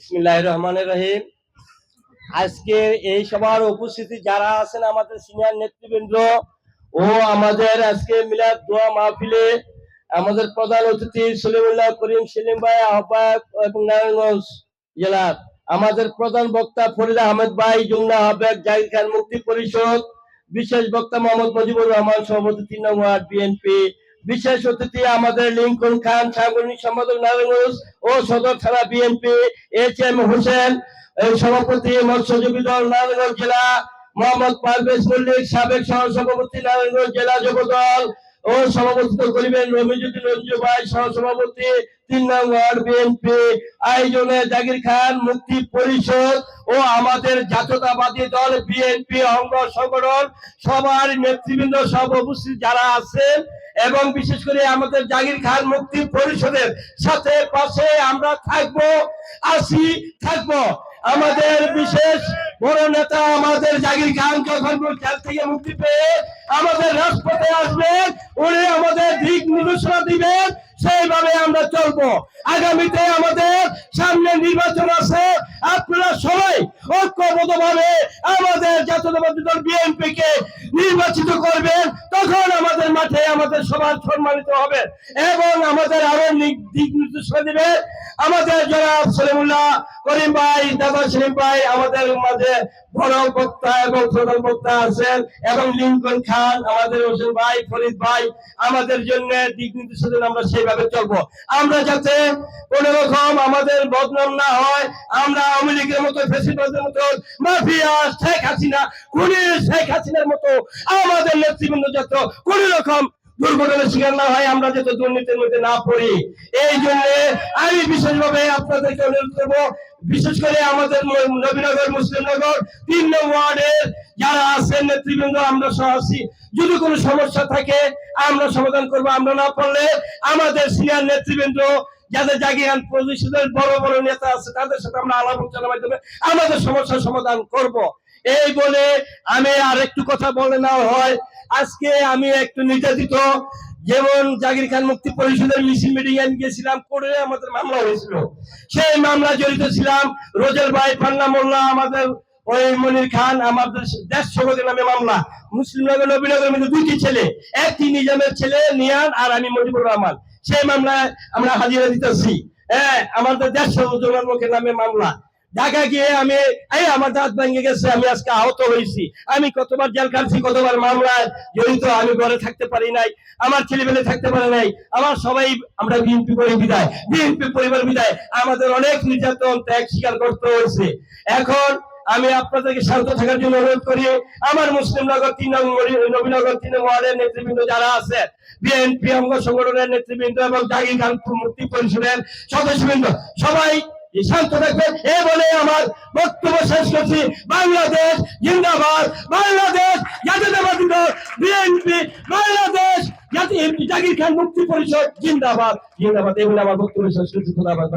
বিসমিল্লাহির রহমানির রহিম। আজকে এই সবার উপস্থিতি যারা আছেন আমাদের সিনিয়র নেতৃবৃন্দ ও আমাদের আজকে মিলাদ দোয়া মাহফিলে আমাদের প্রধান অতিথি সলিমুল্লাহ করিম সেলিম ভাই আহ্বায়ক এবং নারায়ণগঞ্জ জেলার আমাদের প্রধান বক্তা ফরিদ আহমেদ ভাই যমুনা আহ্বায়ক জাহির খান মুক্তি পরিষদ, বিশেষ বক্তা মোহাম্মদ মুজিবুর রহমান সভাপতি ৩ নং ওয়ার্ড বিএনপি, বিশেষ অতিথি আমাদের লিঙ্কন খান সাংগঠনিক সম্পাদক নারায়ণগঞ্জ ও সদর থানা বিএনপি, HM হোসেন সভাপতি মৎস্যজীবী দল নারায়ণগঞ্জ জেলা, মোহাম্মদ পারভেজ মল্লিক সাবেক সহ সভাপতি নারায়ণগঞ্জ জেলা যুব দল ও সভাপতিত্ব করিবেন রমিজুদ্দিন রঞ্জু ভাই সহ সভাপতি ৩ নং ওয়ার্ড বিএনপি। আয়োজনে জাহির খান মুক্তি পরিষদ ও আমাদের জাতীয়তাবাদী দল বিএনপি অঙ্গ সংগঠন সবার নেতৃবৃন্দ সব উপস্থিত যারা আছেন এবং বিশেষ করে আমাদের জাহির খান মুক্তি পরিষদের সাথে পাশে আমরা থাকবো, থাকবো। আমাদের বিশেষ বড় নেতা আমাদের জাহির খান যখন জেল থেকে মুক্তি পেয়ে আমাদের রাজপথে আসবেন, উনি আমাদের দিক নির্দেশনা দিবেন, সেইভাবে আমরা চলবো। আগামীতে আমাদের সামনে নির্বাচন আছে, আপনারা সবাই ঐক্যবদ্ধভাবে আমাদের জাতীয়তাবাদী দল বিএনপি কে নির্বাচিত করবেন, তখন আমাদের মাঠে আমাদের সবার সম্মানিত হবে এবং আমাদের আরো দিক নির্দেশনা দিবে আমাদের জনাব সলিমুল্লাহ করিম ভাই, দাদা সেলিম ভাই আমাদের মাঝে বড় বক্তা এবং প্রধান বক্তা আছেন এবং লিঙ্কন খান আমাদের হোসেন ভাই, ফরিদ ভাই আমাদের জন্য দিক নির্দেশনা দেন। আমরা সেইভাবে চলবো, আমরা যাতে কোন রকম আমাদের বদনাম না হয়, আমরা আওয়ামী লীগের মতো ফ্যাসিবাদের মতো মাফিয়া শেখ হাসিনা শেখ হাসিনার মতো আমাদের নেতৃবৃন্দ যাতে কোন রকম দুর্ঘটনার শিকার না হয়, আমরা যাতে দুর্নীতির মধ্যে না পড়ি। এই জন্য আমি বিশেষভাবে আপনাদেরকে অনুরোধ করবো, বিশেষ করে আমাদের নবীনগর মুসলিমনগর ৩ নং ওয়ার্ডের যারা আছেন নেতৃবৃন্দ, আমরা সহ আছি। যদি কোনো সমস্যা থাকে আমরা সমাধান করবো, আমরা না পারলে আমাদের সিনিয়র নেতৃবৃন্দ যাদের জাহির খান পরিষদের বড় বড় নেতা আছে তাদের সাথে আমরা আলাপ আলোচনার মাধ্যমে আমাদের সমস্যার সমাধান করব। এই বলে আমি আর একটু কথা বলে নেওয়া হয়। আজকে আমি একটু নির্যাতিত, যেমন জাহির খান মুক্তি পরিষদের মিছিল মিটিং এ গিয়েছিলাম, কোর্টে আমাদের মামলা হয়েছিল, সেই মামলা জড়িত ছিলাম রোজের ভাই, পান্না মোল্লা, আমাদের ওই মনির খান, আমাদের দেশ সভাপতির নামে মামলা। মুসলিমনগর নবীনগরের মধ্যে 2টি ছেলে, একটি নিজামের ছেলে নিয়ান আর আমি মুজিবুর রহমান, সেই মামলায় আমরা হাজিরা দিতেছি। আমাদের দেশ সভাপতির লোকের নামে মামলা। ঢাকা গিয়ে আমি আমার দাঁত ভেঙে গেছে, আমি আজকে আহত হয়েছি, আমি কতবার জেল কাটছি, কতবার মামলায় জড়িত, আমি ঘরে থাকতে পারি নাই, আমার ছেলেমেলে থাকতে পারে নাই, আমার সবাই আমরা বিএনপি পরিবার বিদায় আমাদের অনেক নির্যাতন ত্যাগ স্বীকার করতে হয়েছে। এখন আমি আপনাদেরকে শান্ত থাকার জন্য অনুরোধ করি, আমার মুসলিমনগর 3 নং নবীনগর 3 নং ওয়ার্ডের নেতৃবৃন্দ যারা আছে, বিএনপি অঙ্গ সংগঠনের নেতৃবৃন্দ এবং জাহির খান মুক্তি পরিষদের সদস্যবৃন্দ সবাই শান্ত থাকবেন। এ বলে আমার বক্তব্য শেষ করছি। বাংলাদেশ জিন্দাবাদ, বাংলাদেশ জাতীয়তাবাদী দল বিএনপি, বাংলাদেশ জাহির খান মুক্তি পরিষদ জিন্দাবাদ, জিন্দাবাদ। এই বলে আমার বক্তব্য শেষ করছি। ধন্যবাদ।